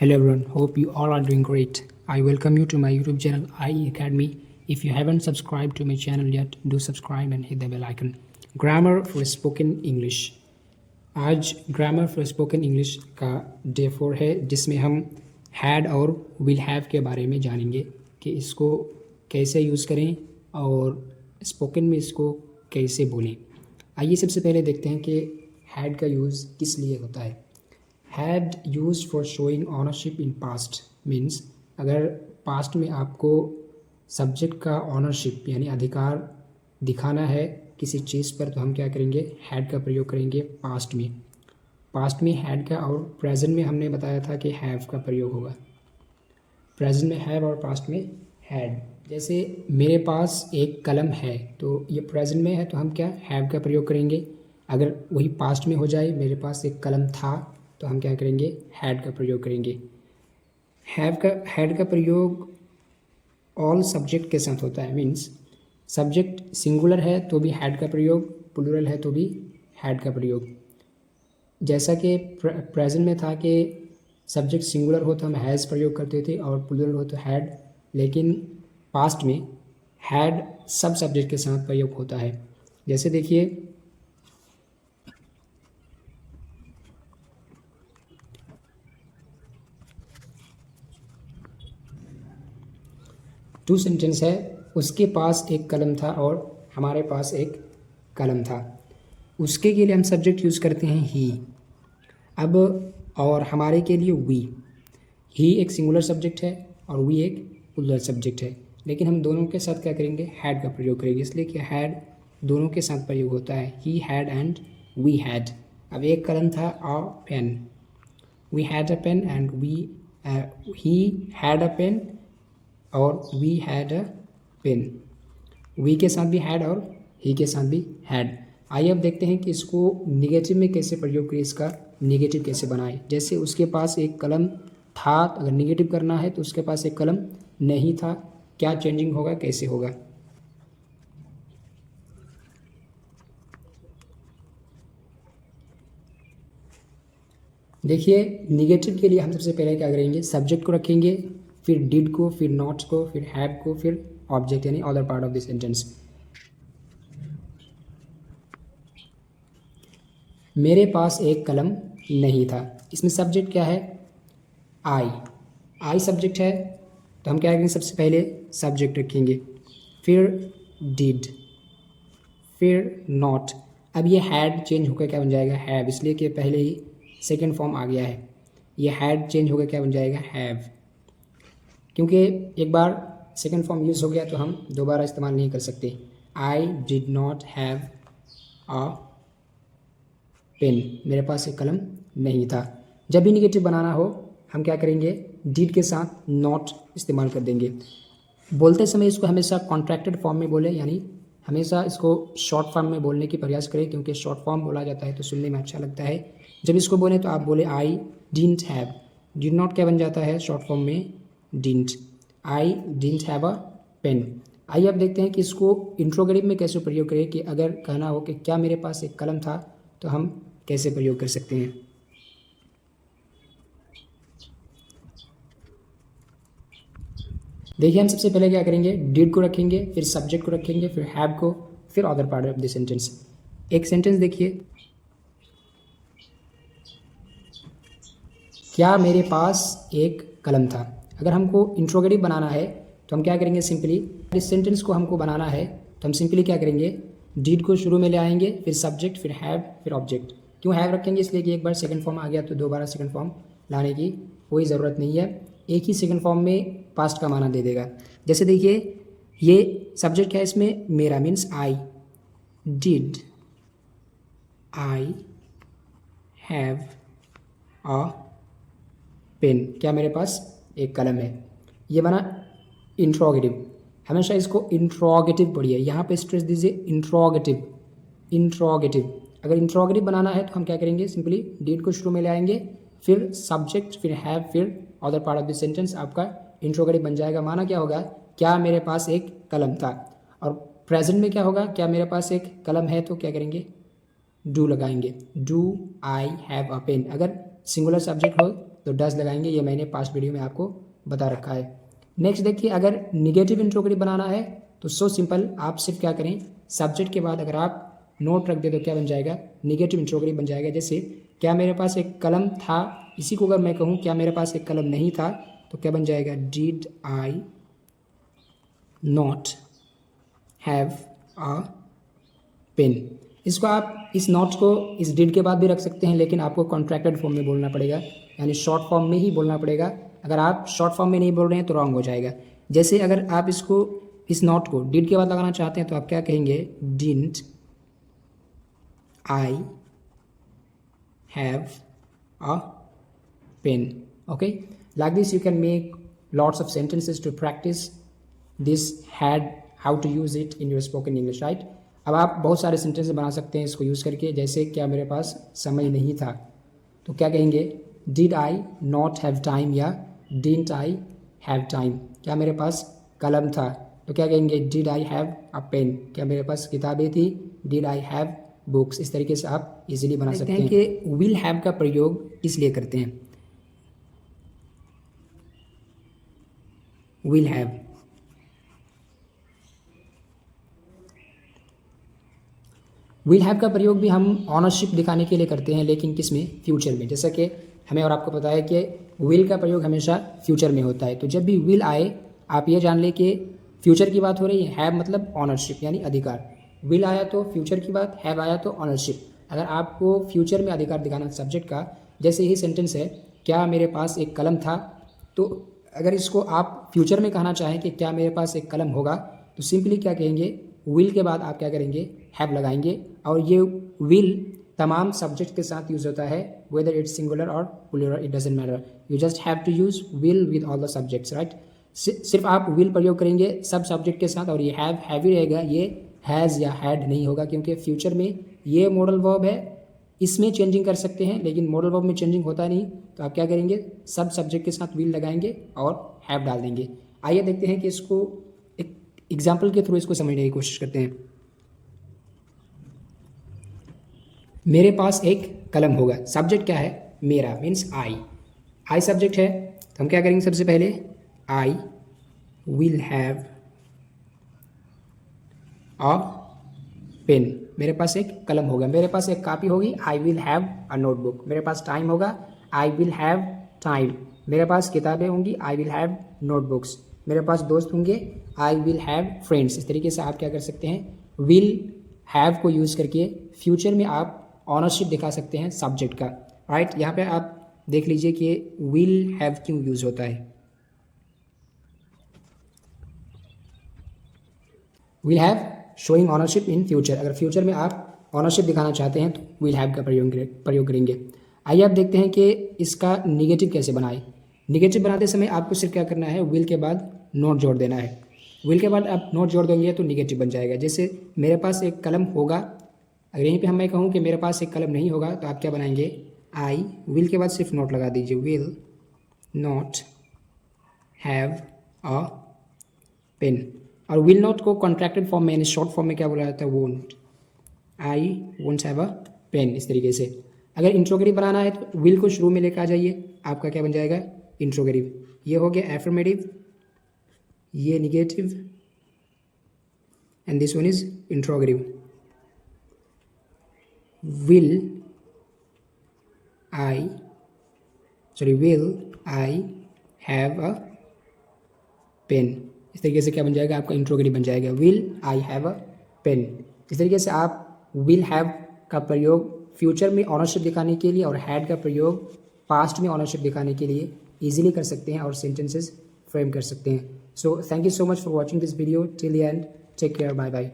Hello everyone, hope you all are doing great. I welcome you to my YouTube channel IE Academy. If you haven't subscribed to my channel yet, do subscribe and hit the bell icon. Grammar for Spoken English. आज grammar for spoken English का day 4 है, जिसमें हम had और will have के बारे में जानेंगे कि इसको कैसे यूज़ करें और स्पोकन में इसको कैसे बोलें। आइए सबसे पहले देखते हैं कि हैड का यूज़ किस लिए होता है। Had use for showing ownership in past means अगर पास्ट में आपको सब्जेक्ट का ऑनरशिप यानी अधिकार दिखाना है किसी चीज़ पर, तो हम क्या करेंगे, हैड का प्रयोग करेंगे पास्ट में। पास्ट में हैड का और प्रेजेंट में हमने बताया था कि हैव का प्रयोग होगा। प्रेजेंट में हैव और पास्ट में हैड। जैसे मेरे पास एक कलम है, तो ये प्रेजेंट में है तो हम क्या हैव का प्रयोग करेंगे। अगर वही पास्ट में हो जाए, मेरे पास एक कलम था, तो हम क्या करेंगे, हैड का प्रयोग करेंगे। हैड का प्रयोग ऑल सब्जेक्ट के साथ होता है। मीन्स सब्जेक्ट सिंगुलर है तो भी हैड का प्रयोग, प्लूरल है तो भी हैड का प्रयोग। जैसा कि प्रेजेंट में था कि सब्जेक्ट सिंगुलर हो तो हम हैज़ प्रयोग करते थे और प्लूरल हो तो हैड, लेकिन पास्ट में हैड सब सब्जेक्ट के साथ प्रयोग होता है। जैसे देखिए, टू सेंटेंस है, उसके पास एक कलम था और हमारे पास एक कलम था। उसके के लिए हम सब्जेक्ट यूज़ करते हैं ही। अब और हमारे के लिए वी। ही एक सिंगुलर सब्जेक्ट है और वी एक प्लूरल सब्जेक्ट है, लेकिन हम दोनों के साथ क्या करेंगे, हैड का प्रयोग करेंगे। इसलिए कि हैड दोनों के साथ प्रयोग होता है। He had and we had. अब एक कलम था और pen. We had a pen and he had a pen और we had a pen. We के साथ भी हैड और ही के साथ भी हैड। आइए अब देखते हैं कि इसको निगेटिव में कैसे प्रयोग करें, इसका निगेटिव कैसे बनाएं। जैसे उसके पास एक कलम था, अगर निगेटिव करना है तो उसके पास एक कलम नहीं था, क्या चेंजिंग होगा, कैसे होगा। देखिए, निगेटिव के लिए हम सबसे पहले क्या करेंगे, सब्जेक्ट को रखेंगे, फिर डिड को, फिर नॉट को, फिर हैड को, फिर ऑब्जेक्ट यानी other part of the sentence. मेरे पास एक कलम नहीं था, इसमें सब्जेक्ट क्या है, आई सब्जेक्ट है, तो हम क्या करेंगे, सबसे पहले सब्जेक्ट रखेंगे, फिर डिड, फिर नॉट। अब ये हैड चेंज होकर क्या बन जाएगा, हैव, इसलिए कि पहले ही सेकेंड फॉर्म आ गया है। ये हैड चेंज होकर क्या बन जाएगा, हैव। क्योंकि एक बार सेकेंड फॉर्म यूज़ हो गया तो हम दोबारा इस्तेमाल नहीं कर सकते। I did not have a pen, मेरे पास एक कलम नहीं था। जब भी निगेटिव बनाना हो हम क्या करेंगे, डिड के साथ नॉट इस्तेमाल कर देंगे। बोलते समय इसको हमेशा कॉन्ट्रैक्टेड फॉर्म में बोले, यानी हमेशा इसको शॉर्ट फॉर्म में बोलने की प्रयास करें, क्योंकि शॉर्ट फॉर्म बोला जाता है तो सुनने में अच्छा लगता है। जब इसको बोले तो आप बोले I didn't have. Did not क्या बन जाता है शॉर्ट फॉर्म में, didn't. I didn't have a pen. आइए अब देखते हैं कि इसको इंट्रोगेटिव में कैसे प्रयोग करें, कि अगर कहना हो कि क्या मेरे पास एक कलम था, तो हम कैसे प्रयोग कर सकते हैं। देखिए, हम सबसे पहले क्या करेंगे, डिड को रखेंगे, फिर सब्जेक्ट को रखेंगे, फिर हैव को, फिर other part of the sentence. एक सेंटेंस देखिए, क्या मेरे पास एक कलम था। अगर हमको इंट्रोगेटिव बनाना है तो हम क्या करेंगे, सिंपली इस सेंटेंस को हमको बनाना है तो हम सिंपली क्या करेंगे, डिड को शुरू में ले आएंगे, फिर सब्जेक्ट, फिर हैव, फिर ऑब्जेक्ट। क्यों हैव रखेंगे, इसलिए कि एक बार सेकंड फॉर्म आ गया तो दोबारा सेकंड फॉर्म लाने की कोई ज़रूरत नहीं है, एक ही सेकंड फॉर्म में पास्ट का माना दे देगा। जैसे देखिए, ये सब्जेक्ट क्या है इसमें, मेरा, means I did I have a pen, क्या मेरे पास एक कलम है। ये बना इंट्रोगेटिव। हमेशा इसको इंट्रोगेटिव पढ़िए, यहाँ पे स्ट्रेस दीजिए इंट्रोगेटिव, इंट्रोगेटिव। अगर इंट्रोगेटिव बनाना है तो हम क्या करेंगे, सिंपली डिड को शुरू में ले आएंगे, फिर सब्जेक्ट, फिर हैव, फिर other part of the sentence, आपका इंट्रोगेटिव बन जाएगा। माना क्या होगा, क्या मेरे पास एक कलम था। और प्रेजेंट में क्या होगा, क्या मेरे पास एक कलम है, तो क्या करेंगे, डू लगाएंगे, do I have a pen. अगर सिंगुलर सब्जेक्ट हो तो डज लगाएंगे, ये मैंने पास्ट वीडियो में आपको बता रखा है। नेक्स्ट देखिए, अगर निगेटिव इंट्रोगेटिव बनाना है तो सो सिंपल, आप सिर्फ क्या करें, सब्जेक्ट के बाद अगर आप नोट रख दे तो क्या बन जाएगा, निगेटिव इंट्रोगेटिव बन जाएगा। जैसे क्या मेरे पास एक कलम था, इसी को अगर मैं कहूँ क्या मेरे पास एक कलम नहीं था, तो क्या बन जाएगा, did I not have a pen. इसको आप इस नॉट को इस डिड के बाद भी रख सकते हैं, लेकिन आपको कॉन्ट्रैक्टेड फॉर्म में बोलना पड़ेगा, यानी शॉर्ट फॉर्म में ही बोलना पड़ेगा। अगर आप शॉर्ट फॉर्म में नहीं बोल रहे हैं तो रॉन्ग हो जाएगा। जैसे अगर आप इसको इस नॉट को डिड के बाद लगाना चाहते हैं तो आप क्या कहेंगे, didn't I have a pen. Okay, like this you can make lots of sentences to practice this had, how to use it in your spoken English, right? अब आप बहुत सारे सेंटेंस बना सकते हैं इसको यूज़ करके। जैसे क्या मेरे पास समय नहीं था, तो क्या कहेंगे, did I not have time, या डिडंट आई हैव टाइम। क्या मेरे पास कलम था, तो क्या कहेंगे, did I have a pen. क्या मेरे पास किताबें थी, डिड आई हैव बुक्स। इस तरीके से आप इजीली बना सकते हैं कि विल हैव का प्रयोग इसलिए करते हैं, विल हैव। विल हैव का प्रयोग भी हम ऑनरशिप दिखाने के लिए करते हैं, लेकिन किस में, फ्यूचर में। जैसा कि हमें और आपको पता है कि विल का प्रयोग हमेशा फ्यूचर में होता है। तो जब भी विल आए आप ये जान लें कि फ्यूचर की बात हो रही है। हैव मतलब ऑनरशिप यानी अधिकार, विल आया तो फ्यूचर की बात, हैव आया तो ऑनरशिप। अगर आपको फ्यूचर में अधिकार दिखाना सब्जेक्ट का, जैसे यही सेंटेंस है, क्या मेरे पास एक कलम था, तो अगर इसको आप फ्यूचर में कहना चाहें कि क्या मेरे पास एक कलम होगा, तो सिंपली क्या कहेंगे, विल के बाद आप क्या करेंगे, हैव लगाएंगे। और ये विल तमाम सब्जेक्ट के साथ यूज होता है, वेदर इट्स सिंगुलर और plural, it doesn't matter, you just have to use will with all the subjects, right. सिर्फ आप विल प्रयोग करेंगे सब सब्जेक्ट के साथ, और ये हैव ही रहेगा, ये हैज़ या हैड नहीं होगा, क्योंकि फ्यूचर में ये मॉडल वर्ब है, इसमें चेंजिंग कर सकते हैं, लेकिन मॉडल वर्ब में चेंजिंग होता नहीं। तो आप क्या करेंगे, सब सब्जेक्ट के साथ विल लगाएंगे और हैव डाल देंगे। आइए देखते हैं कि इसको एक एग्जाम्पल के थ्रू इसको समझने की कोशिश करते हैं। मेरे पास एक कलम होगा, सब्जेक्ट क्या है, मेरा, मीन्स आई सब्जेक्ट है। तो हम क्या करेंगे, सबसे पहले I will have a pen, मेरे पास एक कलम होगा। मेरे पास एक कॉपी होगी, आई विल हैव अ नोटबुक। मेरे पास टाइम होगा, आई विल हैव टाइम। मेरे पास किताबें होंगी, आई विल हैव नोटबुक्स। मेरे पास दोस्त होंगे, आई विल हैव फ्रेंड्स। इस तरीके से आप क्या कर सकते हैं, विल हैव को यूज़ करके फ्यूचर में आप ऑनरशिप दिखा सकते हैं सब्जेक्ट का, राइट। यहाँ पे आप देख लीजिए कि विल हैव क्यों यूज़ होता है। Will have showing ownership in future, अगर फ्यूचर में आप ऑनरशिप दिखाना चाहते हैं तो विल हैव का प्रयोग करेंगे। आइए आप देखते हैं कि इसका निगेटिव कैसे बनाए। निगेटिव बनाते समय आपको सिर्फ क्या करना है, विल के बाद नोट जोड़ देना है। विल के बाद आप नोट जोड़ देंगे तो निगेटिव बन जाएगा। जैसे मेरे पास एक कलम होगा, अगर यहीं पे मैं कहूँ कि मेरे पास एक कलम नहीं होगा, तो आप क्या बनाएंगे, आई विल के बाद सिर्फ नोट लगा दीजिए, will not have a pen. और विल नॉट को कॉन्ट्रैक्टेड फॉर्म में यानी शॉर्ट फॉर्म में क्या बोला जाता है, won't, I won't have a pen. इस तरीके से अगर इंट्रोगेटिव बनाना है तो विल को शुरू में लेकर आ जाइए, आपका क्या बन जाएगा, इंट्रोगेटिव। ये हो गया एफर्मेटिव, ये negative, and this one is interrogative. Will I have a pen. इस तरीके से क्या बन जाएगा, आपका इंट्रोगेटिव बन जाएगा, will I have a pen. इस तरीके से आप विल हैव का प्रयोग फ्यूचर में ऑनरशिप दिखाने के लिए और हैड का प्रयोग पास्ट में ऑनरशिप दिखाने के लिए इजीली कर सकते हैं और सेंटेंसेस फ्रेम कर सकते हैं। So thank you so much for watching this video till the end, take care, bye bye.